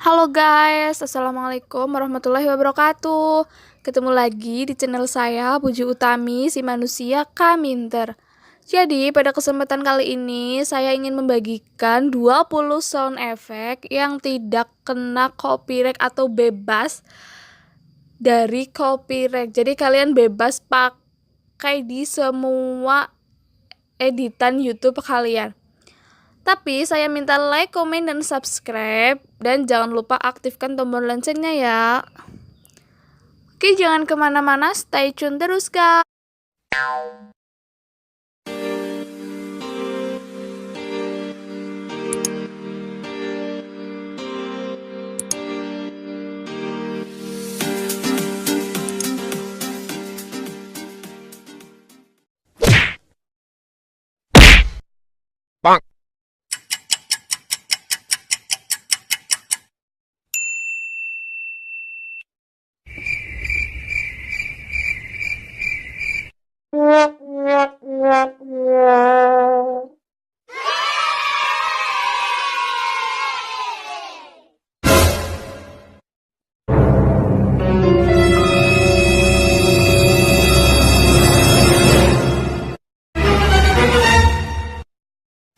Halo guys, Assalamualaikum warahmatullahi wabarakatuh. Ketemu lagi di channel saya, Puji Utami, si manusia Kaminter. Jadi, pada kesempatan kali ini, saya ingin membagikan 20 sound effect yang tidak kena copyright atau bebas dari copyright. Jadi, kalian bebas pakai di semua editan YouTube kalian. Tapi saya minta like, komen, dan subscribe. Dan jangan lupa aktifkan tombol loncengnya ya. Oke, jangan kemana-mana, stay tune terus guys.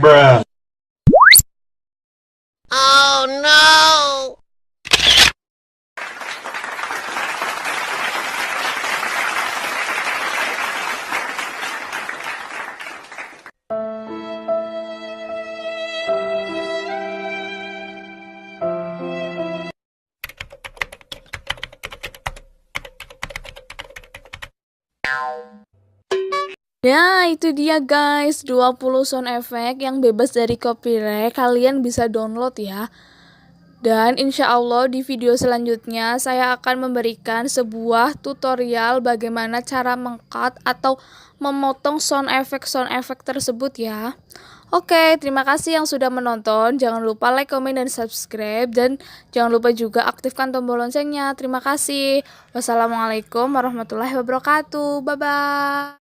Bruh. Oh no! Nah, itu dia guys, 20 sound effect yang bebas dari copyright. Kalian bisa download ya. Dan insya Allah di video selanjutnya saya akan memberikan sebuah tutorial bagaimana cara meng-cut atau memotong sound effect tersebut ya. Oke, terima kasih yang sudah menonton. Jangan lupa like, komen, dan subscribe. Dan jangan lupa juga aktifkan tombol loncengnya. Terima kasih. Wassalamualaikum warahmatullahi wabarakatuh. Bye-bye.